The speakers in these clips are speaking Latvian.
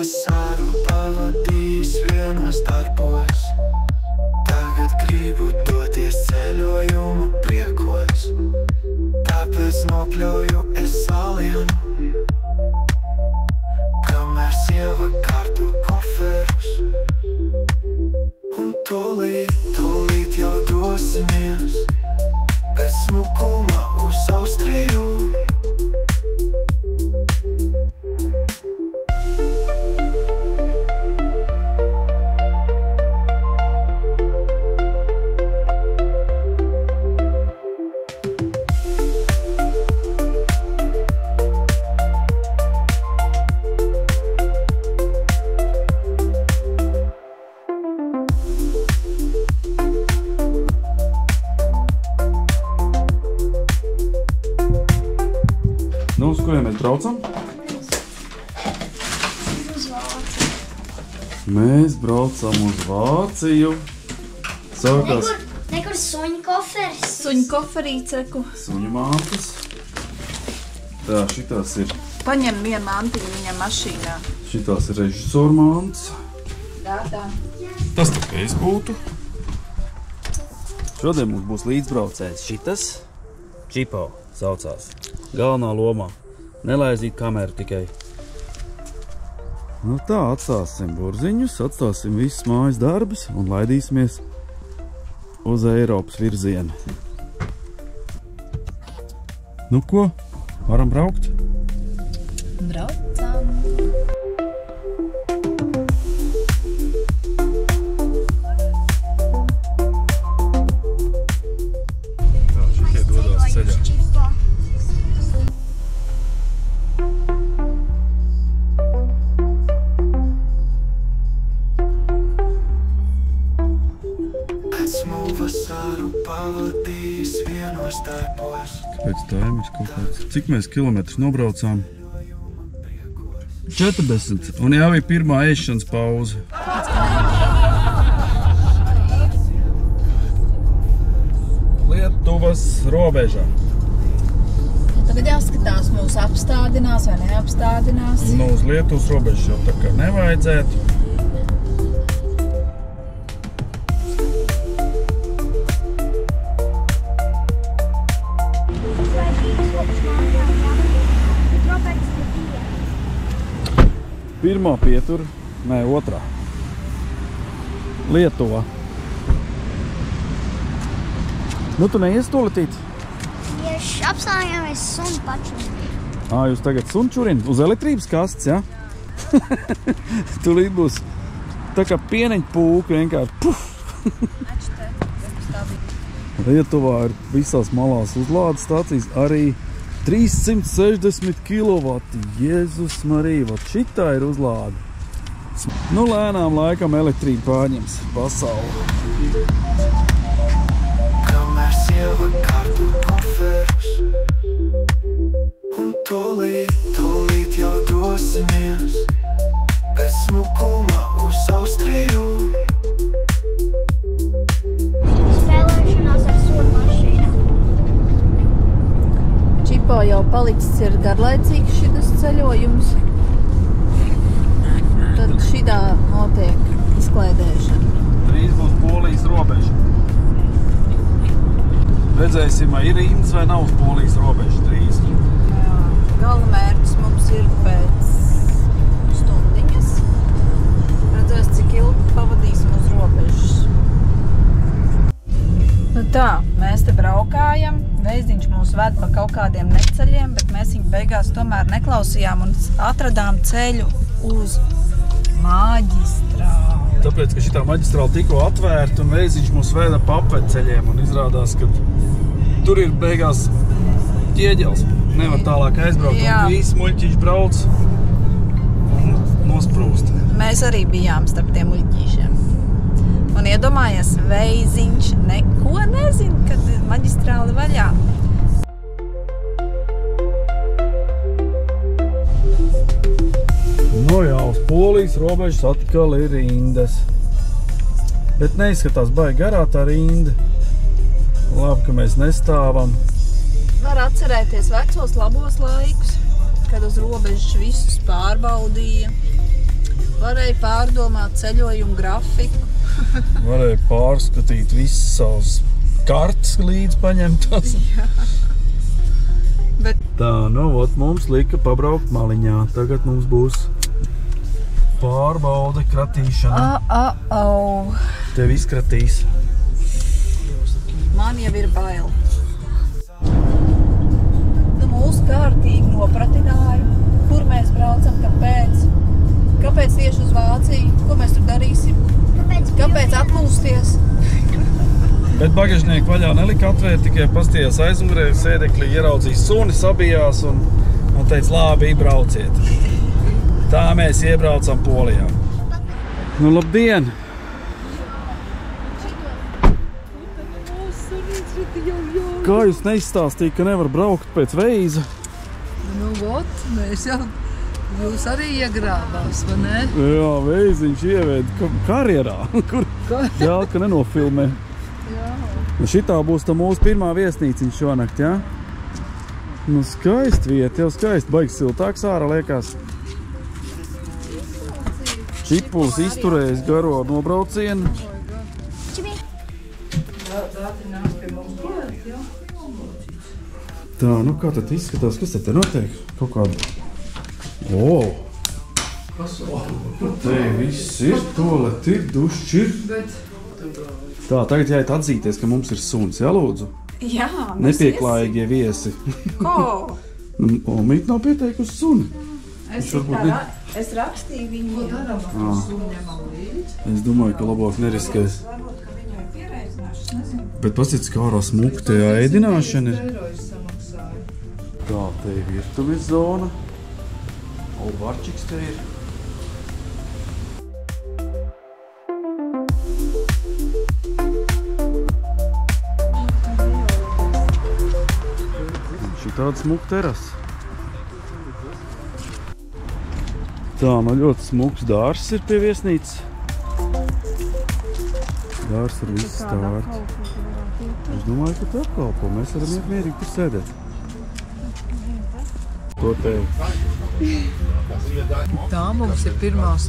vasaru pavadījis vienos darbos. Tagad gribu doties ceļojumu priekos. Tāpēc nokļauju es salienu, kamēr sieva kārto koferus. Un tūlīt jau dosimies bez smukuma uz Austriju. Nu, uz kuriem mēs braucam? Uz Vāciju. Mēs braucam uz Vāciju. Sākās Nekur suņu koferis. Suņu koferīceku. suņu mantas. Tā, šitās ir Paņem vienu mantiņu viņam mašīnā. režisoru mantas. Tā. Tas tā kā es būtu. Šodien mums būs līdzbraucējs šitas. Čipo saucās. Galvenā lomā. Nelaizīt kameru tikai. Nu tā, atstāsim burziņus, atstāsim visus mājas darbus un laidīsimies uz Eiropas virzienu. Nu ko, varam braukt? Braucam. Tā, šitie dodās ceļā. Esmu vasaru pavadījis vienos darbos. Pēc taimes kaut kāds. Cik mēs kilometrus nobraucām? 40. Un jau ir pirmā ēšanas pauze. Lietuvas robežā. Tagad jāskatās, mūs apstādinās vai neapstādinās. Nu, uz Lietuvas robežas jau tā kā nevajadzētu. Pirmā pietura, nē, otrā. Lietuva. Nu, tu neies toletīt? Tieši apstājāmies sunu paču. Jūs tagad sunčurin uz elektrības kastes, ja? Tūlīt būs tā kā pieneņa pūka vienkārši. Puf! Lietuvā ir visās malās uzlādes stācijas arī 360 kW. Jēzus Marija, vat šitā ir uzlāde. Nu, lēnām laikam elektrība pārņems pasauli. Kamēr sieva kārto koferus. Un tūlīt jau dosimies bez smukuma uz Austriju. Spēlēšanās ar sunu mašīnu. Čipo jau palicis ir garlaicīgs šitas ceļojums. Tad šitā notiek izklaidēšana. Drīz būs Polijas robeža. Redzēsim, vai ir rindas vai nav uz Polijas robeža drīz. Jā, gala mērķis mums ir pēc stundiņas. Redzēs, cik ilgi pavadīsim uz robežas. Nu tā, mēs te braukājam. Veiziņš mūs ved pa kaut kādiem neceļiem, bet mēs viņu beigās tomēr neklausījām un atradām ceļu uz maģistrāli. Tāpēc, ka šitā maģistrāla tikko atvērta un veiziņš mūs veda pa apveceļiem un izrādās, ka tur ir beigās ķieģels. Nevar tālāk aizbraukt. Jā. Un visi muļķīši brauc un nosprūst. Mēs arī bijām starp tiem muļķīšiem. Un iedomājies, veiziņš neko nezin, kad maģistrāli vaļā. Nu jā, uz Polijas robežas atkal ir rindas. Bet neizskatās baigi garā tā rinda. Labi, ka mēs nestāvam. Var atcerēties vecos labos laikus, kad uz robežas visus pārbaudīja. Varēja pārdomāt ceļojumu grafiku. Varēja pārskatīt visas savas kartes līdz paņemtas. Jā. Bet Tā, nu, ot, mums lika pabraukt maliņā. Tagad mums būs pārbaude kratīšana. Tev izkratīs. man jau ir bail. Nu, mūs kārtīgi nopratināja, kur mēs braucam, kāpēc tieši uz Vāciju, ko mēs tur darīsim, kāpēc atpūsties. Bet bagažnieku vaļā nelika atvērt, tikai pastījās aizmugurē, sēdeklī ieraudzīja suni, sabijās un teica, labi, brauciet. Tā mēs iebraucam Polijā. Nu, labdien! Kā jūs neizstāstīja, ka nevar braukt pēc veiza? Nu, vot, mēs jau, jūs arī iegrābās, vai ne? Jā, veiziņš ievēd karjerā, kur žēl, ka nenofilmē. Jā. Nu, šitā būs tā mūsu pirmā viesnīciņa šonakt, jā? Nu, skaisti vieta, jau skaisti, baigs siltāks ārā liekas. Čipuls izturējis garo nobraucienu. Tā, nu kā tad izskatās, kas te notiek? Kaut kāda... O! Te viss ir, toalet ir, dušs ir. Tā, tagad jāiet atzīties, ka mums ir suns, jā, lūdzu? Jā, Nepieklājīgie viesi. Ko? Omīt nav pieteikusi suni. Es rakstīju viņu. Es domāju, ka labāk neriskēs. Bet pasits, kā ārā smuktējā ēdināšana ir. Tā, te ir virtuves zona. Olvarčiks te ir. Šitāda smuka terasa. Tā, nu ļoti smuks dārs ir pie viesnīcas. Dārs ar visu stāvārtu. Es domāju, ka tu apkalpo. Mēs varam iet mierīgi tur sēdēt. To tev. Tā mums ir pirmās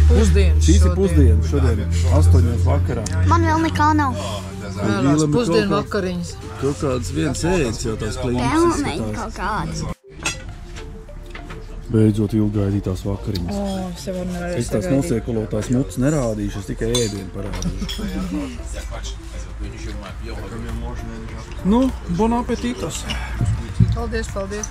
pusdienas Šīs ir pusdienas šodien, 8 vakarā. Man vēl nekā nav. Vēlās pusdienu vakariņas. Kaut kāds viens ēdis jau tās klīnas Pelnei izskatās. kaut kāds. Beidzot ilgaidītās vakariņas. Es jau nevarēju Es tās nosiekulotās mutes nerādīšu, es tikai ēdienu parādīšu. Nu, bon apetitos! Paldies, paldies.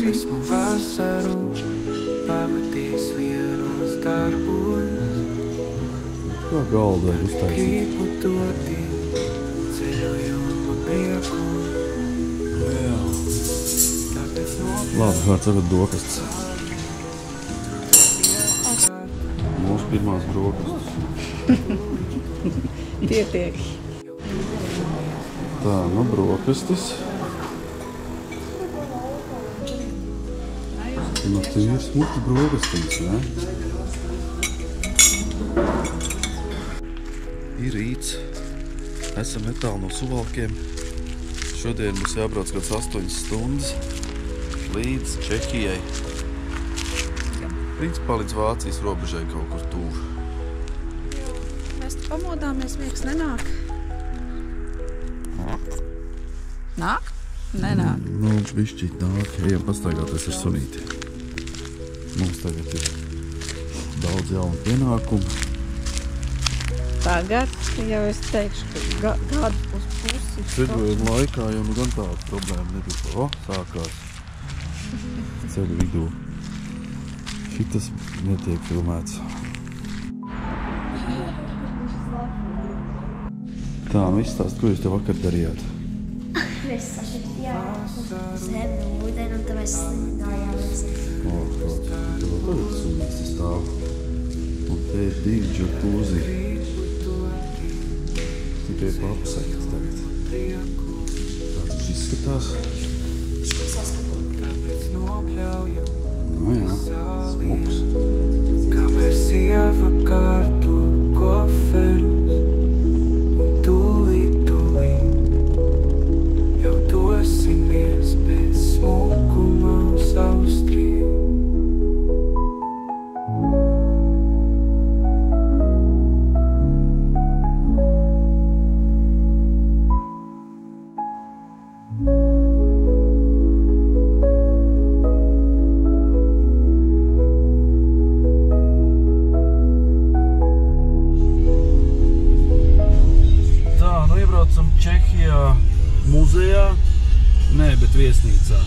Esmu vasaru pavadījis vienos darbos. Kā galda ir uztaisīt? Gribu doti ceļojumu prieku. Tāpēc Labi, var tagad dokastas. Mūsu pirmās brokastas. Pietiek. Tā, nu brokastis. Nu, tie ir smuki brokastīs, ne? Ir rīts. Esam netālu no Suvalkiem. Šodien mums jābrauc kāds 8 stundas līdz Čehijai. Principā līdz Vācijas robežai kaut kur tuvu. Mēs te pamodāmies, miegs nenāk. Nāk? Nenāk. Nu, bišķīt nāk, ejam pastaigāties ar sunīti. Mums tagad ir daudz jaunu pienākumu. Tagad jau es teikšu, ka gadu uz pusi. Ceļojuma laikā jau nu gan tāda problēma nebija. O, sākās ceļu vidū. Šitas netiek filmēts. Tā, nu izstāst, ko jūs te vakar darījāt? Mēs sašķirtījām zemi un ūdeni, un tad mēs slidinājāmies. O, kāds. Te vēl tagad sunīsti stāv. Un te ir 2 džakūzi. Tikai papasēkts tagad. Tā tas izskatās. Nu jā, smuks. Kāpēc ievakar to koferi? viesnīcā.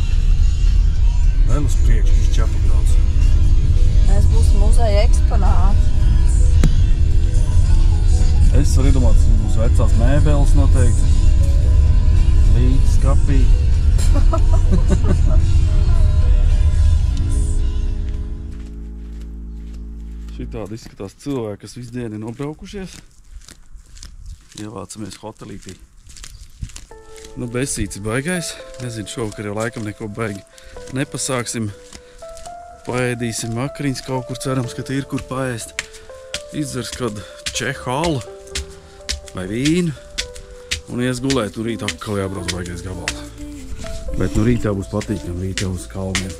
Vēl uz priekšu viņš čapabrauc. Mēs būsim muzeja eksponāti. Es varu iedomāt, mūsu vecās mēbeles noteikti. Līdz skapī. Šitādi izskatās cilvēki, kas visu dienu ir nobraukušies. Ievācamies hotelītī. Nu, besīts ir baigais. Nezinu, šovakar jau laikam neko baigi nepasāksim. Paēdīsim vakariņas kaut kur, cerams, ka ir kur paēst. Izdzers kādu čehu alu vai vīnu un ies gulēt, un rīt atkal jābrauc baigais gabals. Bet nu rīt jau būs patīkami, rīt jau uz kalniem.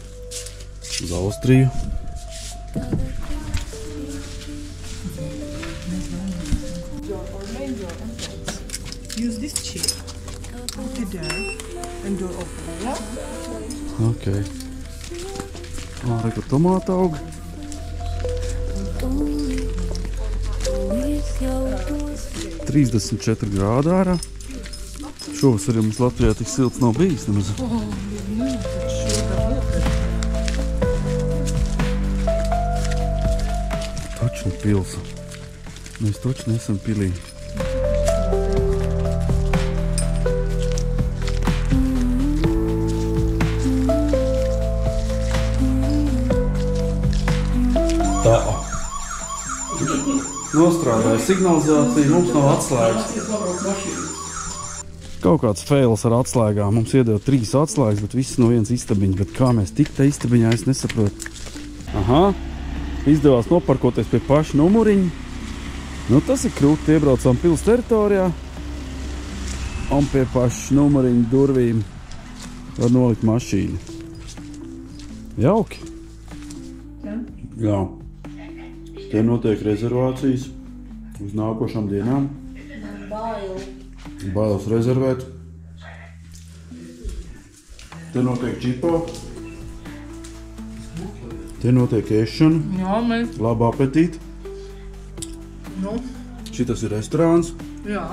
Uz Austriju. Use this chip. Put it there and door open. Yeah? Ok. Re, kur tomāta aug. $34 grādi ārā. Šovasar arī mums Latvijā tik silts nav bijis nemaz. Taču pilsa. Mēs taču nesam pilī. Nostrādāja signalizācija, mums nav atslēgas. Kaut kāds fails ar atslēgām. Mums iedeva 3 atslēgas, bet viss no viens istabiņš. Bet kā mēs tik te istabiņā, es nesaprotu. Aha, izdevās noparkoties pie paša numuriņa. Nu, tas ir krūti, iebraucām pils teritorijā. Un pie paša numuriņa durvīm var nolikt mašīnu. Jauki? Jā. Te notiek rezervācijas uz nākošām dienām. Bailes rezervēt. Te notiek čipo. Te notiek ēšana. Jā, mēs. Labu apetīti. Nu. Šitas ir restorāns. Jā.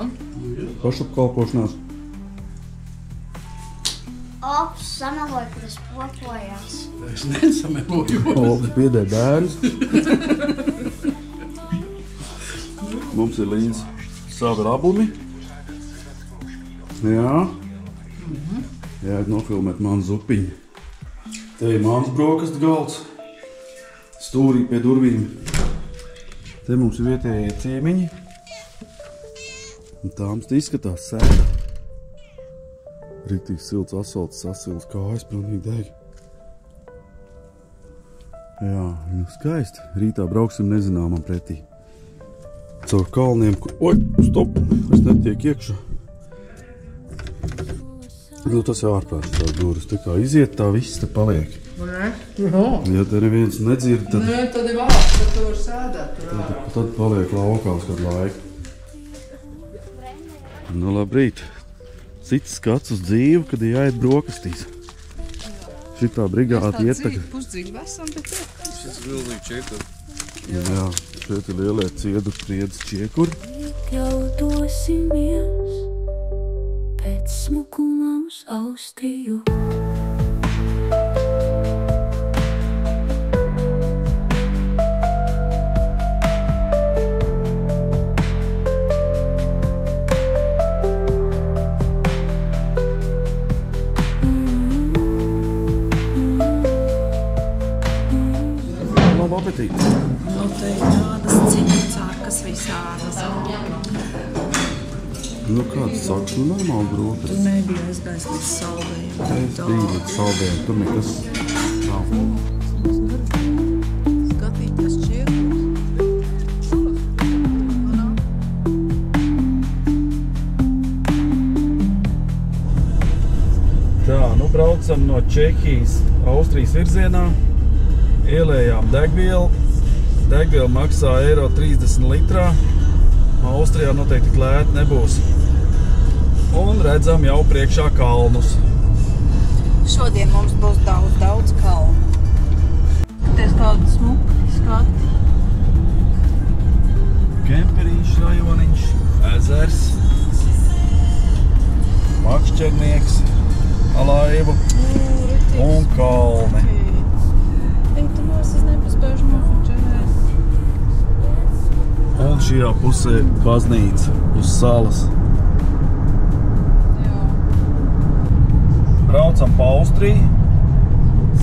Pašapkalpošanās. Ops, sameloju, kad es popojās. Es nesameloju. Ops piedē bērns. Mums ir līdz savi rabumi. Jā. Jāiet nofilmēt manu zupiņu. Te ir mans brokastu galds. Stūrī pie durvīm. Te mums ir vietējie ciemiņi. Un tā mums te izskatās sēda. Riktīgi silts asfalts, sasilts kājas, pilnīgi deg. Jā, nu skaisti. Rītā brauksim nezināmam pretī. Caur kalniem, kur... Oi, stop! Es netiek iekšā. Nu, tas jau ārprāts tās durvis. Tā kā iziet, tā viss te paliek. Ne? Jā. Ja te neviens nedzird, tad... Nē, tad ir vārds, tad tu var sēdēt. Tad paliek laukās kādu laiku. Nu, labrīt. Cits skats uz dzīvi, kad ir jāiet brokastīs. Šitā brigāta iet tagad. Pusdzīvi esam, bet jā. Šis vilnīgi čekuri. Jā, šeit ir lielie ciedu spriedzes čiekuri. Jau dosimies pēc smukuma uz Austriju. Labu apetīti! Nu, te ir tādas ciņcākas visādas. Nu, kāds saka, nu normāli brokas. Tu nebija aizgājis līdz saldējiem. Es biju līdz saldējiem, tur nekas nav. Skatīties čiekus. Tā, nu braucam no Čehijas Austrijas virzienā. Ielējām degvielu. Degviela maksā €30 litrā. Austrijā noteikti tik lēti nebūs. Un redzam jau priekšā kalnus. Šodien mums būs daudz kalnu. Ties kādu smuku skati. Kemperiņš rajoniņš, ezers, makšķernieks, alai. krēvu un kalni. Ei, tu nos, es nepaspējuši nofočēt. Un šajā pusē baznīca uz salas. Jā. Braucam pa Austriju,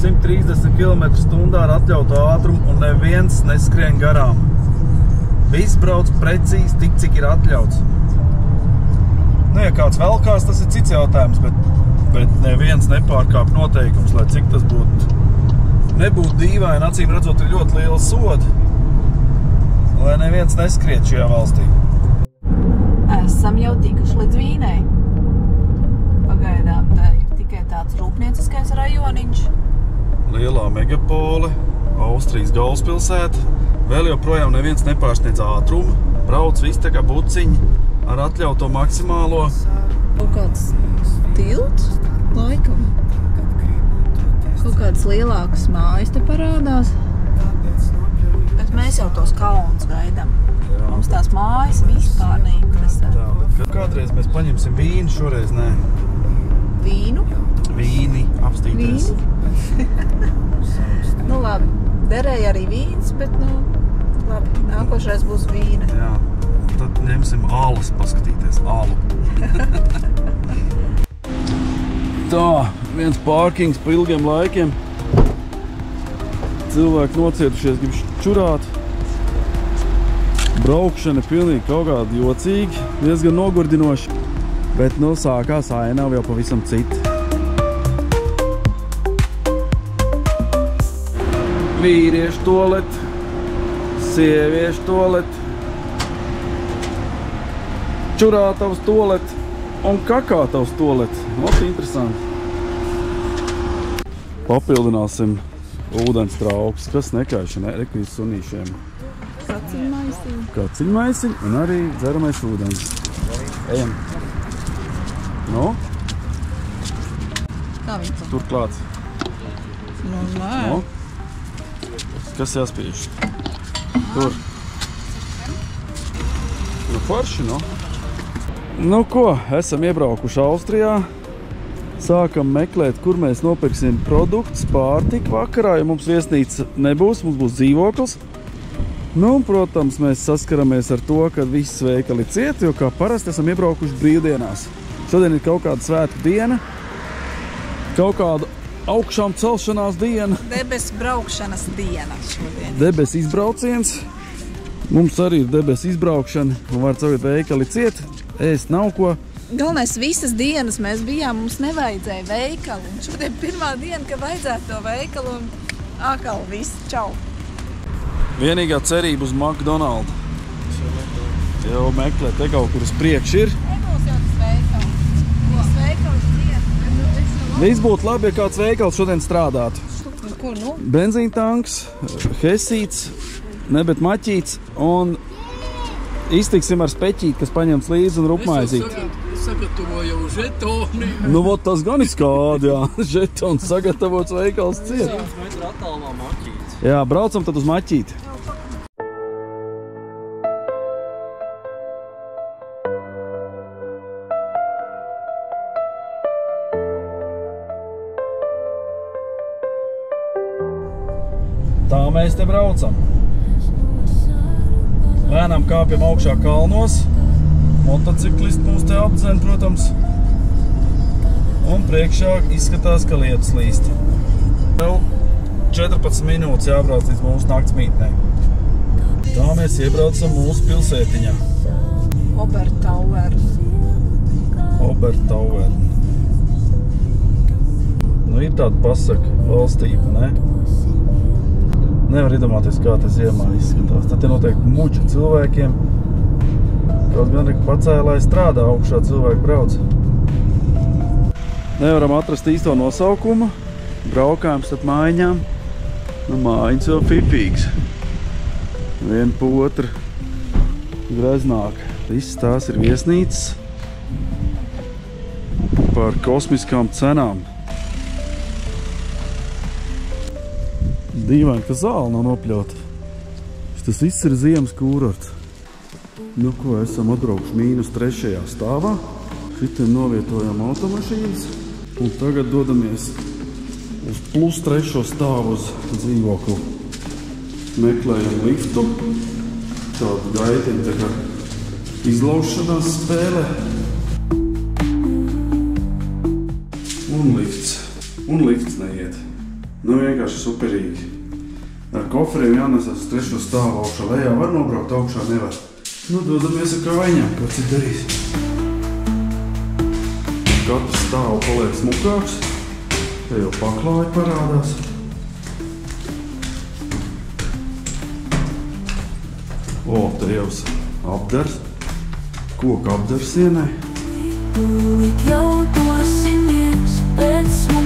130 km/h ar atļautu ātrumu un neviens neskrien garām. Viss brauc precīzi tik, cik ir atļauts. Nu, ja kāds velkās, tas ir cits jautājums, bet neviens nepārkāp noteikums, lai cik tas nebūtu dīvaini, acīm redzot, ir ļoti liela soda, lai neviens neskriet šajā valstī. Esam jau tikuši līdz Vīnei. Pagaidām tā ir tikai tāds rūpnieciskais rajoniņš. Lielā megapole, Austrijas galvaspilsēta. Vēl joprojām neviens nepārsniedz ātrumu. Brauc viss tā kā buciņi ar atļauto maksimālo. Kaut kāds tilts, laikam. Kaut kādas lielākas mājas te parādās. Bet mēs jau tos kalnus gaidām. Jā. Mums tās mājas vispār neinteresē. Tā, bet kādreiz mēs paņemsim vīnu, šoreiz nē. Vīnu? Vīni apstīties. Nu labi, derēja arī vīns, bet labi, nākošreiz būs vīna. Jā, tad ņemsim ālus paskatīties, ālu. Tā, viens pārkings pa ilgiem laikiem. Cilvēki nocietušies, grib čurāt. Braukšana pilnīgi kaut kāda jocīga, diezgan nogurdinoša. Bet, sākās ainava jau pavisam cita. Vīriešu toaleti, sieviešu toaleti, čurātavas toaleti un kakātavas toaleti. Ļoti interesanti. Papildināsim ūdens trauks, kas nekaiša rekvīz sunīšiem. Kaciņmaisiņi un arī dzeramais ūdens. Ejam. Nu? Kā viņi to? Tur klāts. Nu, nē. Nu? Kas jāspiež? Tur. Nu, forši, nu? Nu ko, esam iebraukuši Austrijā. Sākam meklēt, kur mēs nopirksim produktus, pārtiku vakarā, jo mums viesnīca nebūs, mums būs dzīvoklis. Nu, protams, mēs saskaramies ar to, ka viss veikali ciet, jo kā parasti esam iebraukuši brīvdienās. Šodien ir kaut kāda svētku diena, kaut kāda augšām celšanās diena. Debes braukšanas diena šodien. Debes izbrauciens. Mums arī ir debes izbraukšana, un var tagad veikali ciet, ēst nav ko. Galvenais, visas dienas mēs bijām, mums nevajadzēja veikalu. Un šodien pirmā diena, ka vajadzētu to veikalu, un atkal viss, čau. Vienīgā cerība uz McDonald's. Jau meklē, te kaut kur uz priekšu ir. Nebūs jau tas veikals. Tas veikals diena. Viss būtu labi, ja kāds veikals šodien strādātu. Ko, nu? Benzīntanks, hesīts, bet maķīts un iztiksim ar speķīti, kas paņems līdzi un rupmaizīt. Sagatavoju žetoni. Nu, vot tas gan izkādi, jā. Žetons sagatavots veikals ciet. 100 metru attālumā maķīts. Jā, braucam tad uz maķīti. Tā mēs te braucam. Lēnām kāpjam augšā kalnos. Motociklisti mūs te apdzen, protams. Un priekšā izskatās, ka lietus līst. Vēl 14 minūtes jābrauc līdz mūsu naktsmītnei. Tā mēs iebraucam mūsu pilsētiņā. Obertauern. Obertauern. Nu, ir tāda pasaka valstība, ne? Nevar iedomāties, kā tas ziemā izskatās. Tad te noteikti muča cilvēkiem. Kaut gan ir pacēlāji strādā, augšā cilvēki brauc. Nevaram atrast īsto nosaukumu. Braukājam starp mājiņām. Nu, mājiņas jau pipīgs. Viena pa otru greznāk. Viss tās ir viesnīcas par kosmiskām cenām. Dīvaini, ka zāle nav nopļauta. Tas viss ir ziemas kūrorts. Nu ko, esam atbraukuši -3. stāvā. Šitiem novietojām automašīnas. Un tagad dodamies uz +3. stāvu uz dzīvokli. Meklējam liftu. Tādu gaitiņu tā kā izlaušanās spēlē. Un lifts neiet. Nu vienkārši superīgi. Ar koferiem jānesas uz 3. stāvu augšā lejā. Var nobraukt augšā, nevar. Nu dodamies ar kājiņām, ko cik darīs. Katrs stāvu paliek smukāks. Te jau paklāji parādās. O, te jau apdars. Koka apdars sienai. Tūlīt jau dosimies pēc mums.